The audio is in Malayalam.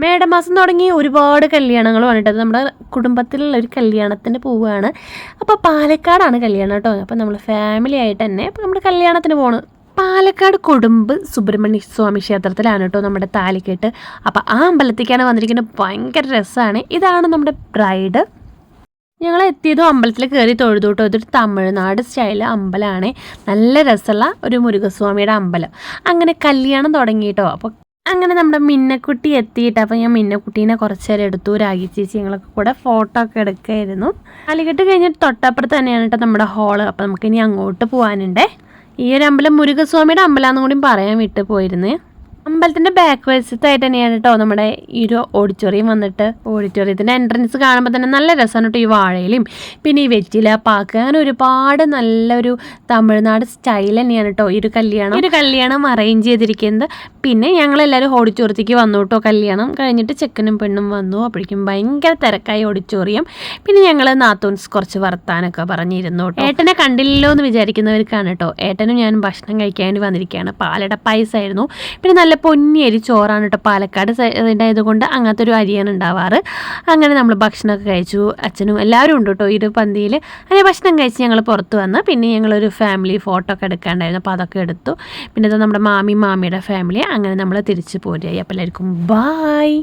മേടമാസം തുടങ്ങി ഒരുപാട് കല്യാണങ്ങൾ വന്നിട്ടത് നമ്മുടെ കുടുംബത്തിലുള്ള ഒരു കല്യാണത്തിന് പോവുകയാണ്. അപ്പോൾ പാലക്കാടാണ് കല്യാണം കേട്ടോ. അപ്പോൾ നമ്മൾ ഫാമിലി ആയിട്ട് തന്നെ അപ്പോൾ നമ്മൾ കല്യാണത്തിന് പോകണം. പാലക്കാട് കൊടുമ്പ് സുബ്രഹ്മണ്യ സ്വാമി ക്ഷേത്രത്തിലാണ് കേട്ടോ നമ്മുടെ താലിക്കെട്ട്. അപ്പോൾ ആ അമ്പലത്തേക്കാണ് വന്നിരിക്കുന്നത്. ഭയങ്കര രസമാണ്. ഇതാണ് നമ്മുടെ ബ്രൈഡ്. ഞങ്ങൾ എത്തിയതും അമ്പലത്തിൽ കയറി തൊഴുതു കേട്ടോ. ഇതൊരു തമിഴ്നാട് സ്റ്റൈല് അമ്പലമാണ്. നല്ല രസമുള്ള ഒരു മുരുകസ്വാമിയുടെ അമ്പലം. അങ്ങനെ കല്യാണം തുടങ്ങി കേട്ടോ. അപ്പോൾ അങ്ങനെ നമ്മുടെ മിന്നക്കുട്ടി എത്തിയിട്ട് അപ്പോൾ ഞാൻ മിന്നക്കുട്ടീനെ കുറച്ച് നേരം എടുത്തു. രാഗി ചേച്ചി ഞങ്ങളൊക്കെ കൂടെ ഫോട്ടോ ഒക്കെ എടുക്കുമായിരുന്നു. താലികെട്ട് കഴിഞ്ഞിട്ട് തൊട്ടപ്പുറത്ത് തന്നെയാണ് കേട്ടോ നമ്മുടെ ഹോള്. അപ്പോൾ നമുക്കിനി അങ്ങോട്ട് പോകാനുണ്ടേ. ഈ ഒരു അമ്പലം മുരുകസ്വാമിയുടെ അമ്പലമാണെന്നും കൂടി പറയാൻ വിട്ടു പോയിരുന്നു. അമ്പലത്തിൻ്റെ ബാക്ക് വശത്തായിട്ട് തന്നെയാണ് കേട്ടോ നമ്മുടെ ഈ ഒരു ഓഡിറ്റോറിയം വന്നിട്ട്. ഓഡിറ്റോറിയത്തിൻ്റെ എൻട്രൻസ് കാണുമ്പോൾ തന്നെ നല്ല രസമാണ് കേട്ടോ. ഈ വാഴയിലും പിന്നെ ഈ വെറ്റില പാക്ക് അങ്ങനെ ഒരുപാട് നല്ലൊരു തമിഴ്നാട് സ്റ്റൈൽ തന്നെയാണ് കേട്ടോ ഈ ഒരു കല്യാണം അറേഞ്ച് ചെയ്തിരിക്കുന്നത്. പിന്നെ ഞങ്ങളെല്ലാവരും ഓഡിറ്റോറിയത്തേക്ക് വന്നു കേട്ടോ. കല്യാണം കഴിഞ്ഞിട്ട് ചെക്കനും പെണ്ണും വന്നു. അപ്പോഴേക്കും ഭയങ്കര തിരക്കായി ഓഡിറ്റോറിയം. പിന്നെ ഞങ്ങൾ നാത്തൂൻസ് കുറച്ച് വർത്താനൊക്കെ പറഞ്ഞിരുന്നു കേട്ടോ. ഏട്ടനെ കണ്ടില്ലല്ലോ എന്ന് വിചാരിക്കുന്നവർക്കാണ് കേട്ടോ. ഏട്ടനും ഞാനും ഭക്ഷണം കഴിക്കാൻ വേണ്ടി വന്നിരിക്കുകയാണ്. പാലട പായസമായിരുന്നു. പിന്നെ നല്ല പൊന്നി അരി ചോറാണ് കേട്ടോ. പാലക്കാട് ആയതുകൊണ്ട് അങ്ങനത്തെ ഒരു അരിയാണ് ഉണ്ടാവാറ്. അങ്ങനെ നമ്മൾ ഭക്ഷണമൊക്കെ കഴിച്ചു. അച്ഛനും എല്ലാവരും ഉണ്ട് കേട്ടോ ഈ ഒരു പന്തിയിൽ. അങ്ങനെ ഭക്ഷണം കഴിച്ച് ഞങ്ങൾ പുറത്ത് വന്ന് പിന്നെ ഞങ്ങളൊരു ഫാമിലി ഫോട്ടോ ഒക്കെ എടുക്കാണ്ടായിരുന്നു. അപ്പോൾ അതൊക്കെ എടുത്തു. പിന്നെ ഇത് നമ്മുടെ മാമിയുടെ ഫാമിലി. അങ്ങനെ നമ്മൾ തിരിച്ച് പോരുകയായി. അപ്പോൾ എല്ലാവർക്കും ബായ്.